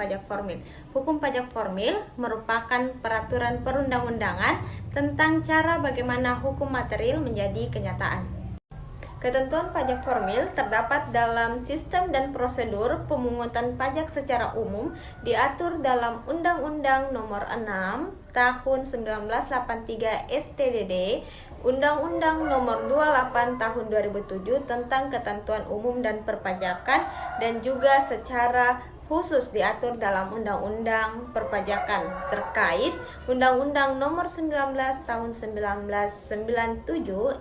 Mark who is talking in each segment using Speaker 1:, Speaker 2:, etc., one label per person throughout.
Speaker 1: Pajak formil. Hukum pajak formil merupakan peraturan perundang-undangan tentang cara bagaimana hukum material menjadi kenyataan. Ketentuan pajak formil terdapat dalam sistem dan prosedur pemungutan pajak secara umum diatur dalam Undang-Undang Nomor 6 Tahun 1983 STDD, Undang-Undang Nomor 28 Tahun 2007 tentang Ketentuan Umum dan Perpajakan, dan juga secara khusus diatur dalam Undang-Undang Perpajakan terkait Undang-Undang Nomor 19 Tahun 1997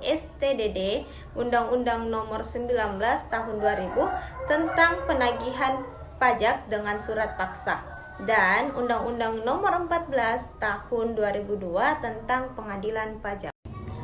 Speaker 1: STDD, Undang-Undang Nomor 19 Tahun 2000 tentang penagihan pajak dengan surat paksa, dan Undang-Undang Nomor 14 Tahun 2002 tentang pengadilan pajak.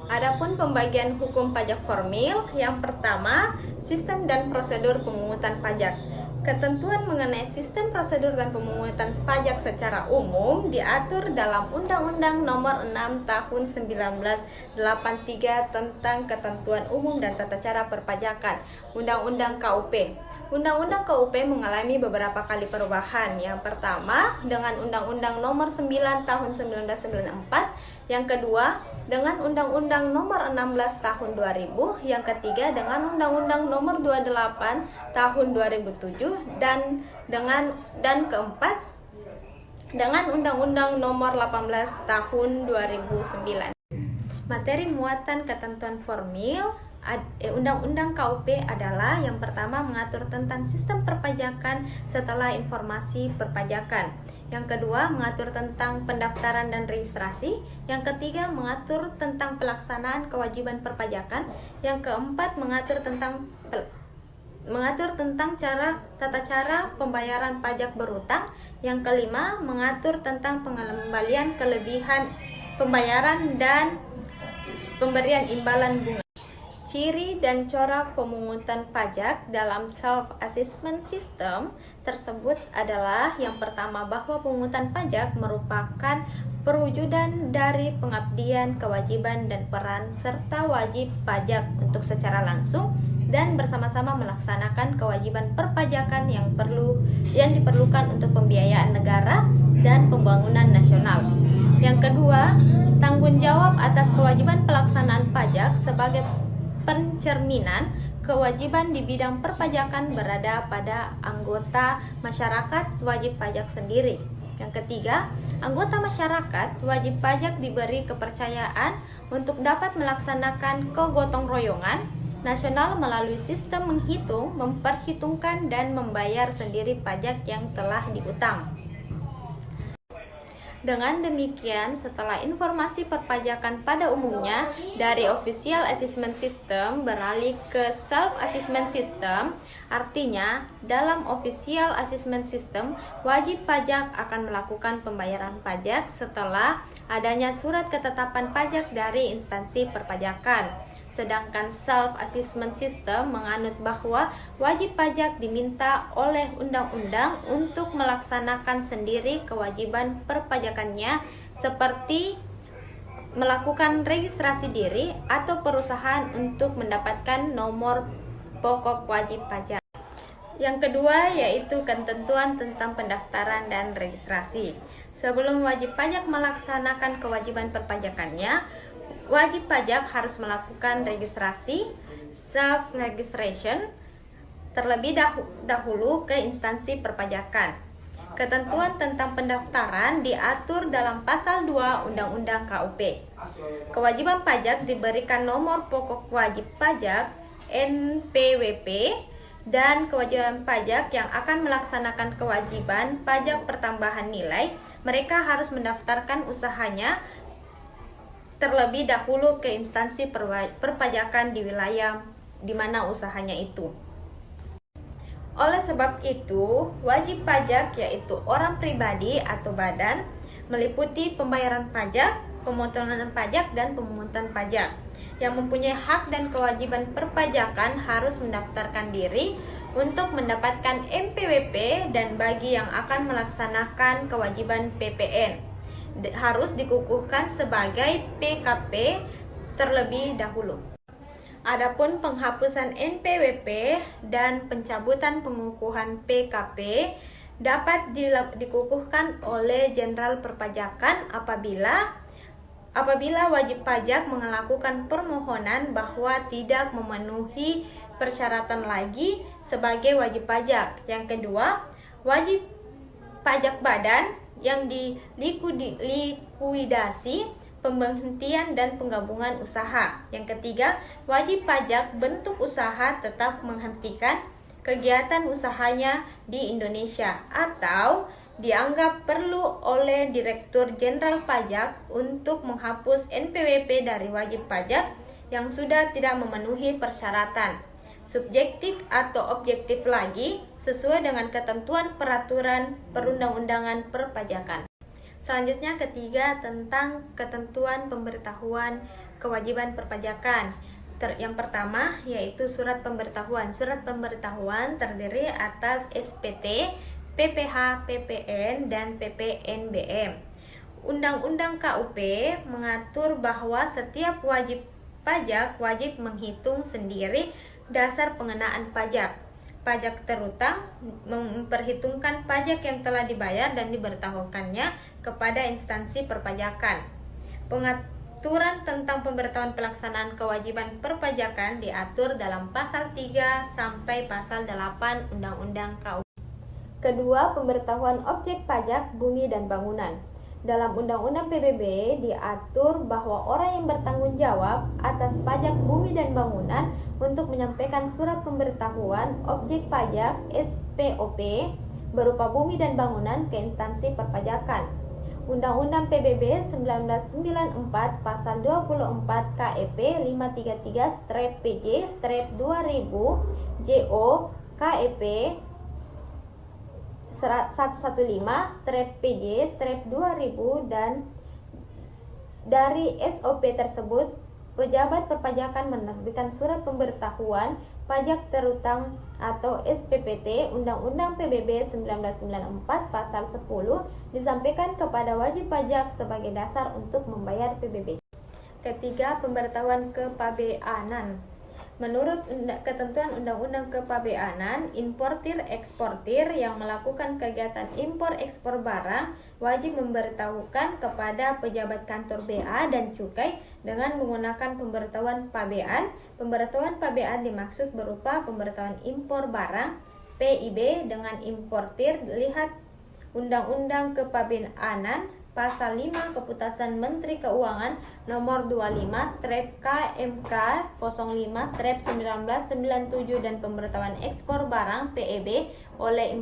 Speaker 1: Adapun pembagian hukum pajak formil, yang pertama, sistem dan prosedur pemungutan pajak. Ketentuan mengenai sistem, prosedur, dan pemungutan pajak secara umum diatur dalam Undang-Undang Nomor 6 Tahun 1983 tentang Ketentuan Umum dan Tata Cara Perpajakan, Undang-Undang KUP. Undang-Undang KUP mengalami beberapa kali perubahan. Yang pertama, dengan Undang-Undang Nomor 9 Tahun 1994. Yang kedua, dengan Undang-Undang Nomor 16 Tahun 2000. Yang ketiga, dengan Undang-Undang Nomor 28 Tahun 2007 dan keempat, dengan Undang-Undang Nomor 18 Tahun 2009. Materi muatan ketentuan formil Undang-Undang KUP adalah: yang pertama, mengatur tentang sistem perpajakan setelah informasi perpajakan. Yang kedua, mengatur tentang pendaftaran dan registrasi. Yang ketiga, mengatur tentang pelaksanaan kewajiban perpajakan. Yang keempat, mengatur tentang tata cara pembayaran pajak berutang. Yang kelima, mengatur tentang pengembalian kelebihan pembayaran dan pemberian imbalan bunga. Ciri dan corak pemungutan pajak dalam self-assessment system tersebut adalah: yang pertama, bahwa pemungutan pajak merupakan perwujudan dari pengabdian, kewajiban, dan peran serta wajib pajak untuk secara langsung dan bersama-sama melaksanakan kewajiban perpajakan yang diperlukan untuk pembiayaan negara dan pembangunan nasional. Yang kedua, tanggung jawab atas kewajiban pelaksanaan pajak sebagai pencerminan kewajiban di bidang perpajakan berada pada anggota masyarakat wajib pajak sendiri. Yang ketiga, anggota masyarakat wajib pajak diberi kepercayaan untuk dapat melaksanakan kegotong royongan nasional melalui sistem menghitung, memperhitungkan, dan membayar sendiri pajak yang telah diutang. Dengan demikian, setelah informasi perpajakan pada umumnya dari Official Assessment System beralih ke Self-Assessment System, artinya dalam Official Assessment System, wajib pajak akan melakukan pembayaran pajak setelah adanya surat ketetapan pajak dari instansi perpajakan. Sedangkan Self-Assessment System menganut bahwa wajib pajak diminta oleh undang-undang untuk melaksanakan sendiri kewajiban perpajakannya, seperti melakukan registrasi diri atau perusahaan untuk mendapatkan nomor pokok wajib pajak. Yang kedua, yaitu ketentuan tentang pendaftaran dan registrasi. Sebelum wajib pajak melaksanakan kewajiban perpajakannya, wajib pajak harus melakukan registrasi self-registration terlebih dahulu ke instansi perpajakan. Ketentuan tentang pendaftaran diatur dalam Pasal 2 Undang-Undang KUP. Kewajiban pajak diberikan nomor pokok wajib pajak NPWP, dan kewajiban pajak yang akan melaksanakan kewajiban pajak pertambahan nilai, mereka harus mendaftarkan usahanya terlebih dahulu ke instansi perpajakan di wilayah di mana usahanya itu. Oleh sebab itu, wajib pajak, yaitu orang pribadi atau badan, meliputi pembayaran pajak, pemotongan pajak, dan pemungutan pajak. Yang mempunyai hak dan kewajiban perpajakan harus mendaftarkan diri untuk mendapatkan NPWP, dan bagi yang akan melaksanakan kewajiban PPN harus dikukuhkan sebagai PKP terlebih dahulu. Adapun penghapusan NPWP dan pencabutan pengukuhan PKP dapat dikukuhkan oleh Jenderal Perpajakan apabila wajib pajak melakukan permohonan bahwa tidak memenuhi persyaratan lagi sebagai wajib pajak. Yang kedua, wajib pajak badan yang dilikuidasi, pemberhentian dan penggabungan usaha. Yang ketiga, wajib pajak bentuk usaha tetap menghentikan kegiatan usahanya di Indonesia atau dianggap perlu oleh Direktur Jenderal Pajak untuk menghapus NPWP dari wajib pajak yang sudah tidak memenuhi persyaratan. Subjektif atau objektif lagi sesuai dengan ketentuan peraturan perundang-undangan perpajakan. Selanjutnya ketiga, tentang ketentuan pemberitahuan kewajiban perpajakan. Yang pertama yaitu surat pemberitahuan. Surat pemberitahuan terdiri atas SPT, PPh, PPN, dan PPNBM. Undang-Undang KUP mengatur bahwa setiap wajib pajak wajib menghitung sendiri dasar pengenaan pajak. Pajak terutang memperhitungkan pajak yang telah dibayar dan diberitahukannya kepada instansi perpajakan. Pengaturan tentang pemberitahuan pelaksanaan kewajiban perpajakan diatur dalam pasal 3 sampai pasal 8 Undang-Undang KUP. Kedua, pemberitahuan objek pajak bumi dan bangunan. Dalam Undang-Undang PBB diatur bahwa orang yang bertanggung jawab atas pajak bumi dan bangunan untuk menyampaikan surat pemberitahuan objek pajak SPOP berupa bumi dan bangunan ke instansi perpajakan. Undang-Undang PBB 1994 Pasal 24 KEP 533-PJ-2000 JO KEP 115-PJ-2000 dan dari SOP tersebut pejabat perpajakan menerbitkan surat pemberitahuan pajak terutang atau SPPT. Undang-Undang PBB 1994 Pasal 10 disampaikan kepada wajib pajak sebagai dasar untuk membayar PBB. Ketiga, pemberitahuan kepabeanan. Menurut ketentuan Undang-Undang Kepabeanan, importir-eksportir yang melakukan kegiatan impor-ekspor barang wajib memberitahukan kepada pejabat kantor BA dan Cukai dengan menggunakan pemberitahuan pabean. Pemberitahuan pabean dimaksud berupa pemberitahuan impor barang PIB dengan importir. Lihat Undang-Undang Kepabeanan Pasal 5 Keputusan Menteri Keuangan Nomor 25/KMK 05/1997 dan pemberitahuan ekspor barang PEB oleh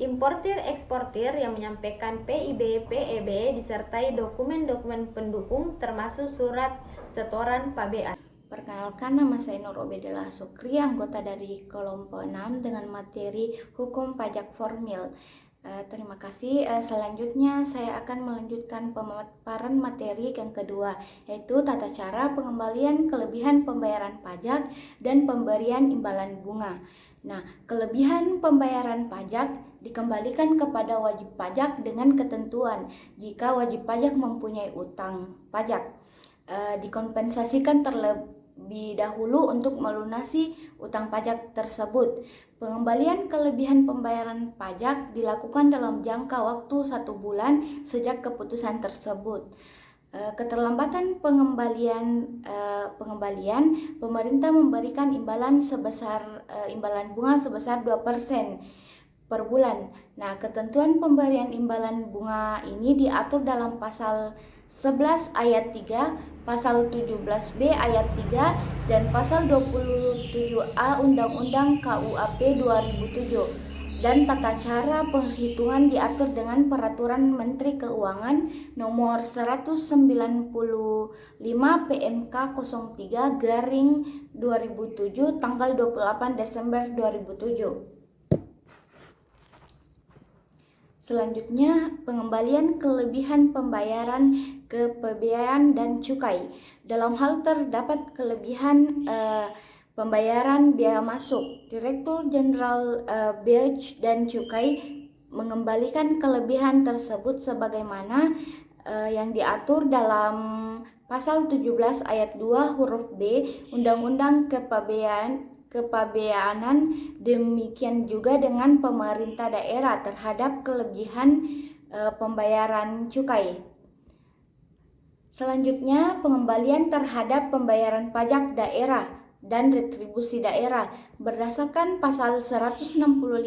Speaker 1: importir-eksportir yang menyampaikan PIB, PEB disertai dokumen-dokumen pendukung termasuk surat setoran pabean.
Speaker 2: Perkenalkan, nama saya Nur Obedillah Sukri, anggota dari kelompok 6 dengan materi Hukum Pajak Formil. Terima kasih. Selanjutnya saya akan melanjutkan pemaparan materi yang kedua, yaitu tata cara pengembalian kelebihan pembayaran pajak dan pemberian imbalan bunga. Nah, kelebihan pembayaran pajak dikembalikan kepada wajib pajak dengan ketentuan jika wajib pajak mempunyai utang pajak, dikompensasikan terlebih dahulu untuk melunasi utang pajak tersebut. Pengembalian kelebihan pembayaran pajak dilakukan dalam jangka waktu 1 bulan sejak keputusan tersebut. Keterlambatan pengembalian, pemerintah memberikan imbalan bunga sebesar 2% per bulan. Nah, ketentuan pemberian imbalan bunga ini diatur dalam pasal 11 ayat 3, pasal 17B ayat 3, dan pasal 27A Undang-Undang KUAP 2007. Dan tata cara perhitungan diatur dengan Peraturan Menteri Keuangan Nomor 195 PMK 03/2007 tanggal 28 Desember 2007. Selanjutnya, pengembalian kelebihan pembayaran kepabean dan cukai. Dalam hal terdapat kelebihan pembayaran biaya masuk, Direktur Jenderal Bea dan Cukai mengembalikan kelebihan tersebut sebagaimana yang diatur dalam pasal 17 ayat 2 huruf B Undang-Undang kepabeanan, demikian juga dengan pemerintah daerah terhadap kelebihan pembayaran cukai. Selanjutnya, pengembalian terhadap pembayaran pajak daerah dan retribusi daerah berdasarkan pasal 165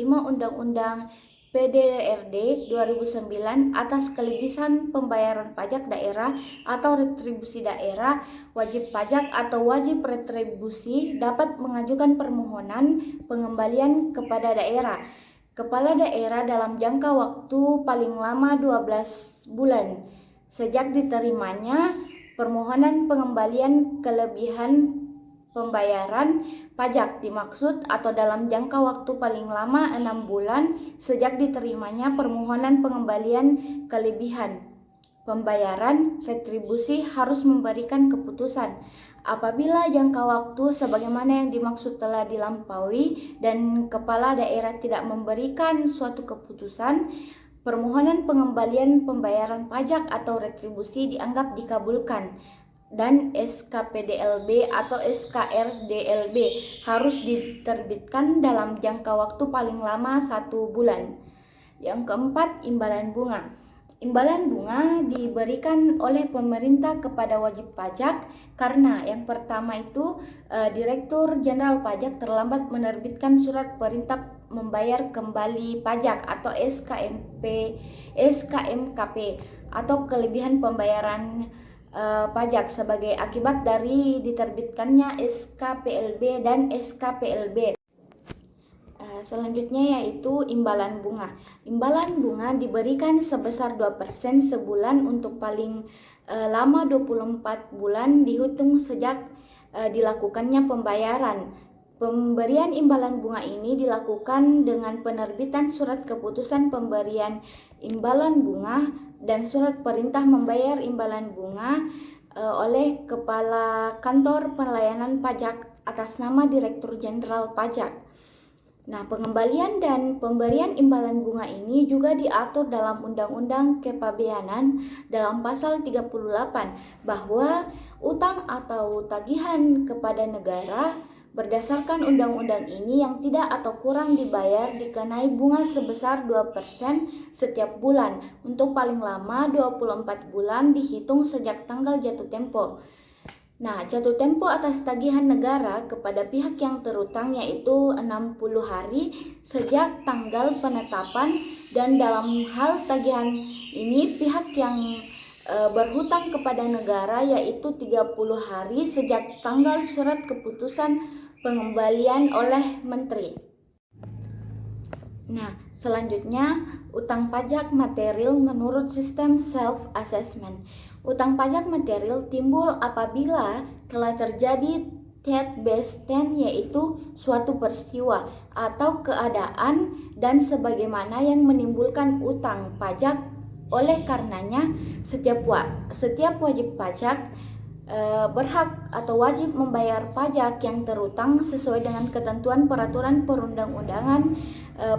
Speaker 2: Undang-Undang PDRD 2009 atas kelebihan pembayaran pajak daerah atau retribusi daerah, wajib pajak atau wajib retribusi dapat mengajukan permohonan pengembalian kepada daerah, kepala daerah dalam jangka waktu paling lama 12 bulan sejak diterimanya permohonan pengembalian kelebihan pembayaran pajak dimaksud atau dalam jangka waktu paling lama 6 bulan sejak diterimanya permohonan pengembalian kelebihan pembayaran retribusi harus memberikan keputusan. Apabila jangka waktu sebagaimana yang dimaksud telah dilampaui dan kepala daerah tidak memberikan suatu keputusan, permohonan pengembalian pembayaran pajak atau retribusi dianggap dikabulkan dan SKPDLB atau SKRDLB harus diterbitkan dalam jangka waktu paling lama 1 bulan. Yang keempat, imbalan bunga. Imbalan bunga diberikan oleh pemerintah kepada wajib pajak karena yang pertama itu Direktur Jenderal Pajak terlambat menerbitkan surat perintah membayar kembali pajak atau SKMKP atau kelebihan pembayaran pajak sebagai akibat dari diterbitkannya SKPLB dan SKPLB. Selanjutnya yaitu imbalan bunga. Imbalan bunga diberikan sebesar 2% sebulan untuk paling lama 24 bulan dihitung sejak dilakukannya pembayaran. Pemberian imbalan bunga ini dilakukan dengan penerbitan surat keputusan pemberian imbalan bunga dan surat perintah membayar imbalan bunga oleh Kepala Kantor Pelayanan Pajak atas nama Direktur Jenderal Pajak. Nah, pengembalian dan pemberian imbalan bunga ini juga diatur dalam Undang-Undang Kepabeanan dalam pasal 38 bahwa utang atau tagihan kepada negara berdasarkan undang-undang ini yang tidak atau kurang dibayar dikenai bunga sebesar 2% setiap bulan untuk paling lama 24 bulan dihitung sejak tanggal jatuh tempo. Nah, jatuh tempo atas tagihan negara kepada pihak yang terutang yaitu 60 hari sejak tanggal penetapan dan dalam hal tagihan ini pihak yang berhutang kepada negara yaitu 30 hari sejak tanggal surat keputusan pengembalian oleh menteri. Nah, selanjutnya utang pajak material menurut sistem self-assessment. Utang pajak material timbul apabila telah terjadi debt based ten, yaitu suatu peristiwa atau keadaan dan sebagaimana yang menimbulkan utang pajak. Oleh karenanya, setiap wajib pajak berhak atau wajib membayar pajak yang terutang sesuai dengan ketentuan peraturan perundang-undangan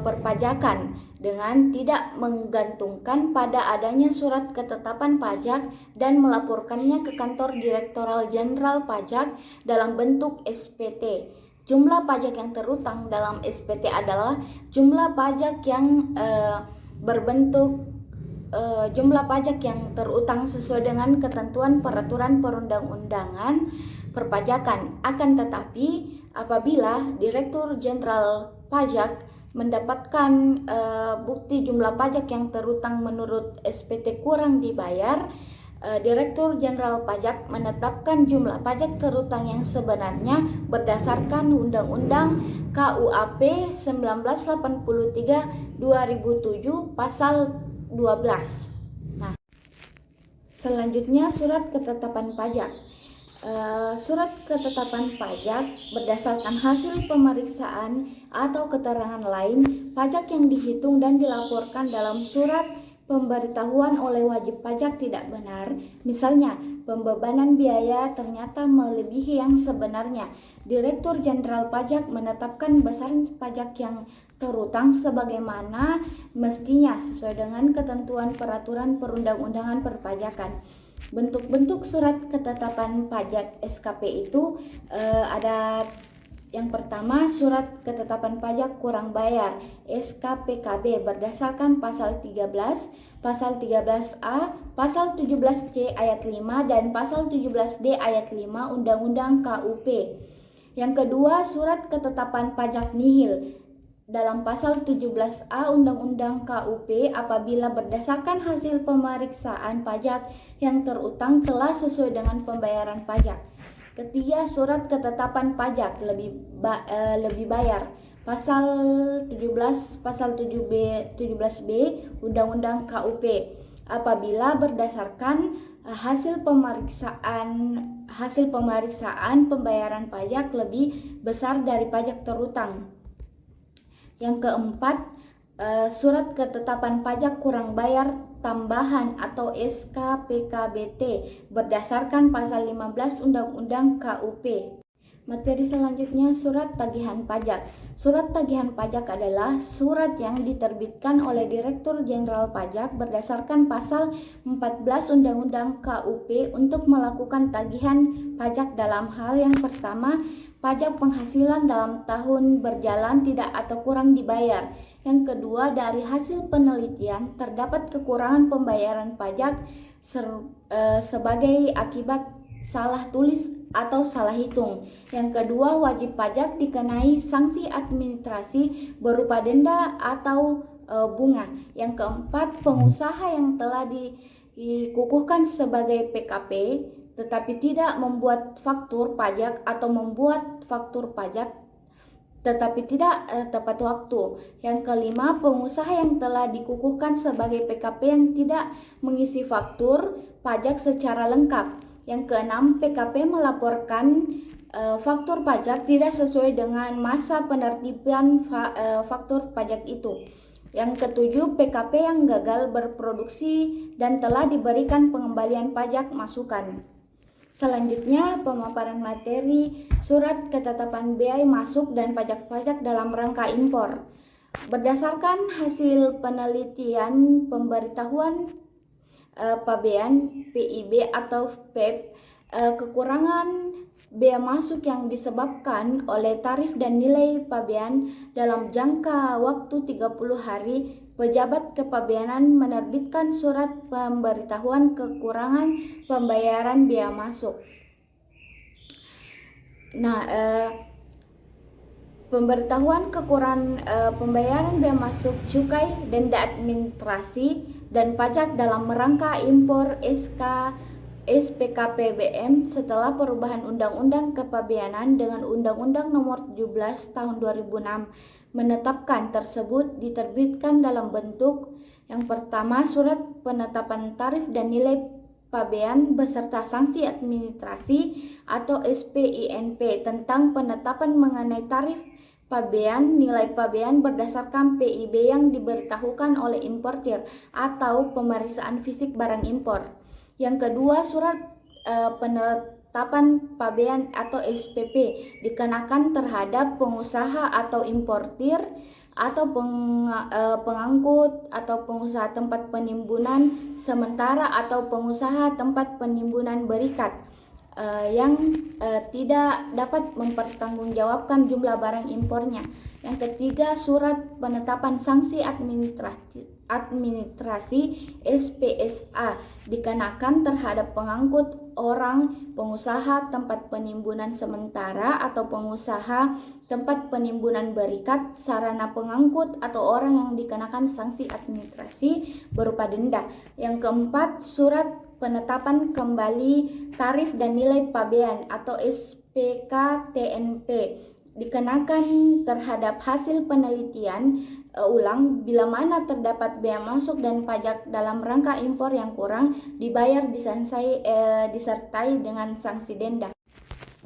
Speaker 2: perpajakan dengan tidak menggantungkan pada adanya surat ketetapan pajak dan melaporkannya ke kantor Direktoral Jenderal Pajak dalam bentuk SPT. Jumlah pajak yang terutang dalam SPT adalah jumlah pajak yang jumlah pajak yang terutang sesuai dengan ketentuan peraturan perundang-undangan perpajakan. Akan tetapi, apabila Direktur Jenderal Pajak mendapatkan bukti jumlah pajak yang terutang menurut SPT kurang dibayar, Direktur Jenderal Pajak menetapkan jumlah pajak terutang yang sebenarnya berdasarkan Undang-Undang KUAP 1983 2007 pasal 12. Nah, selanjutnya surat ketetapan pajak. Surat ketetapan pajak berdasarkan hasil pemeriksaan atau keterangan lain pajak yang dihitung dan dilaporkan dalam surat pemberitahuan oleh wajib pajak tidak benar. Misalnya, pembebanan biaya ternyata melebihi yang sebenarnya. Direktur Jenderal Pajak menetapkan besaran pajak yang terutang sebagaimana mestinya sesuai dengan ketentuan peraturan perundang-undangan perpajakan. Bentuk-bentuk surat ketetapan pajak SKP itu ada Yang pertama, surat ketetapan pajak kurang bayar (SKPKB) berdasarkan pasal 13, pasal 13A, pasal 17C ayat 5 dan pasal 17D ayat 5 Undang-Undang KUP. Yang kedua, surat ketetapan pajak nihil dalam pasal 17A Undang-Undang KUP apabila berdasarkan hasil pemeriksaan pajak yang terutang telah sesuai dengan pembayaran pajak. Ketiga, surat ketetapan pajak lebih bayar pasal 17 pasal 17B Undang-Undang KUP apabila berdasarkan hasil pemeriksaan pembayaran pajak lebih besar dari pajak terutang. Yang keempat, surat ketetapan pajak kurang bayar tambahan atau SKPKBT berdasarkan pasal 15 Undang-Undang KUP. Materi selanjutnya, surat tagihan pajak. Surat tagihan pajak adalah surat yang diterbitkan oleh Direktur Jenderal Pajak berdasarkan pasal 14 Undang-Undang KUP untuk melakukan tagihan pajak dalam hal yang pertama, pajak penghasilan dalam tahun berjalan tidak atau kurang dibayar. Yang kedua, dari hasil penelitian terdapat kekurangan pembayaran pajak sebagai akibat salah tulis atau salah hitung. Yang kedua, wajib pajak dikenai sanksi administrasi berupa denda atau bunga. Yang keempat, pengusaha yang telah dikukuhkan sebagai PKP tetapi tidak membuat faktur pajak atau membuat faktur pajak tetapi tidak tepat waktu. Yang kelima, pengusaha yang telah dikukuhkan sebagai PKP yang tidak mengisi faktur pajak secara lengkap. Yang keenam, PKP melaporkan faktur pajak tidak sesuai dengan masa penertiban faktur pajak itu. Yang ketujuh, PKP yang gagal berproduksi dan telah diberikan pengembalian pajak masukan. Selanjutnya, pemaparan materi surat ketetapan bea masuk dan pajak-pajak dalam rangka impor. Berdasarkan hasil penelitian pemberitahuan pabean PIB atau PEP, kekurangan bea masuk yang disebabkan oleh tarif dan nilai pabean dalam jangka waktu 30 hari, pejabat kepabeanan menerbitkan surat pemberitahuan kekurangan pembayaran bea masuk. Pemberitahuan kekurangan pembayaran bea masuk, cukai, denda administrasi, dan pajak dalam rangka impor SPKPBM setelah perubahan Undang-Undang Kepabeanan dengan Undang-Undang Nomor 17 Tahun 2006 menetapkan tersebut diterbitkan dalam bentuk yang pertama, surat penetapan tarif dan nilai pabean beserta sanksi administrasi atau SPINP tentang penetapan mengenai tarif pabean, nilai pabean berdasarkan PIB yang diberitahukan oleh importir atau pemeriksaan fisik barang impor. Yang kedua, surat penetapan pabean atau SPP dikenakan terhadap pengusaha atau importir atau pengangkut atau pengusaha tempat penimbunan sementara atau pengusaha tempat penimbunan berikat yang tidak dapat mempertanggungjawabkan jumlah barang impornya. Yang ketiga, surat penetapan sanksi administrasi SPSA dikenakan terhadap pengangkut orang, pengusaha tempat penimbunan sementara atau pengusaha tempat penimbunan berikat, sarana pengangkut atau orang yang dikenakan sanksi administrasi berupa denda. Yang keempat, surat penetapan kembali tarif dan nilai pabean atau SPKTNP dikenakan terhadap hasil penelitian ulang bila mana terdapat bea masuk dan pajak dalam rangka impor yang kurang dibayar disertai dengan sanksi denda.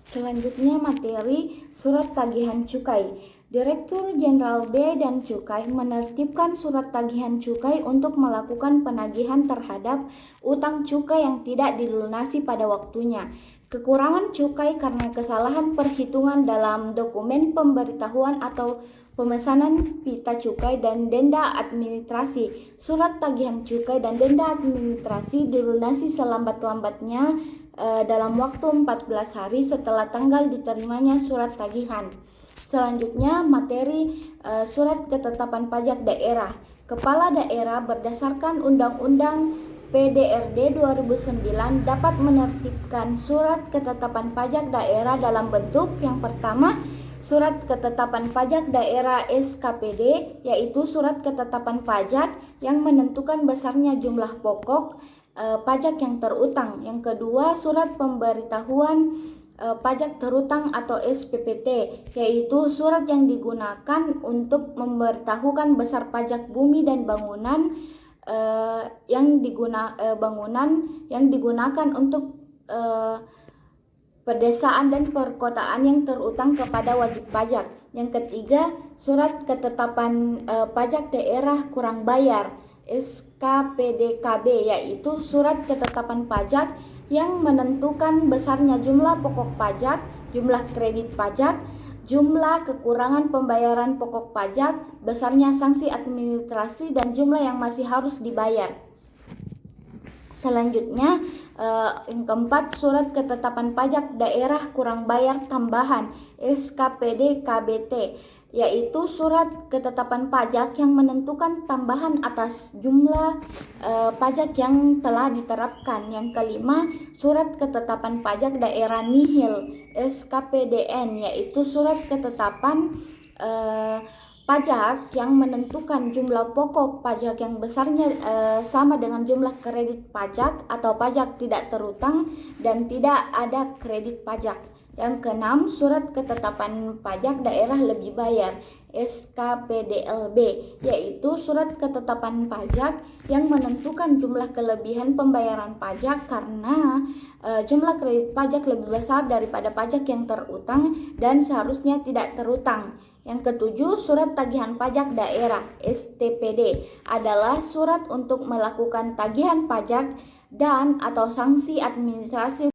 Speaker 2: Selanjutnya, materi surat tagihan cukai. Direktur Jenderal Bea dan Cukai menertibkan surat tagihan cukai untuk melakukan penagihan terhadap utang cukai yang tidak dilunasi pada waktunya. Kekurangan cukai karena kesalahan perhitungan dalam dokumen pemberitahuan atau pemesanan pita cukai dan denda administrasi. Surat tagihan cukai dan denda administrasi dilunasi selambat-lambatnya dalam waktu 14 hari setelah tanggal diterimanya surat tagihan. Selanjutnya, materi surat ketetapan pajak daerah. Kepala daerah berdasarkan Undang-Undang PDRD 2009 dapat menertibkan surat ketetapan pajak daerah dalam bentuk yang pertama, surat ketetapan pajak daerah SKPD, yaitu surat ketetapan pajak yang menentukan besarnya jumlah pokok pajak yang terutang. Yang kedua, surat pemberitahuan pajak terutang atau SPPT, yaitu surat yang digunakan untuk memberitahukan besar pajak bumi dan bangunan yang digunakan untuk pedesaan dan perkotaan yang terutang kepada wajib pajak. Yang ketiga, surat ketetapan pajak daerah kurang bayar SKPDKB, yaitu surat ketetapan pajak yang menentukan besarnya jumlah pokok pajak, jumlah kredit pajak, jumlah kekurangan pembayaran pokok pajak, besarnya sanksi administrasi, dan jumlah yang masih harus dibayar. Selanjutnya, yang keempat, surat ketetapan pajak daerah kurang bayar tambahan SKPD KBT, yaitu surat ketetapan pajak yang menentukan tambahan atas jumlah pajak yang telah diterapkan. Yang kelima, surat ketetapan pajak daerah nihil SKPDN, yaitu surat ketetapan pajak yang menentukan jumlah pokok pajak yang besarnya sama dengan jumlah kredit pajak atau pajak tidak terutang dan tidak ada kredit pajak. Yang keenam, surat ketetapan pajak daerah lebih bayar SKPDLB, yaitu surat ketetapan pajak yang menentukan jumlah kelebihan pembayaran pajak karena jumlah kredit pajak lebih besar daripada pajak yang terutang dan seharusnya tidak terutang. Yang ketujuh, surat tagihan pajak daerah STPD adalah surat untuk melakukan tagihan pajak dan atau sanksi administrasi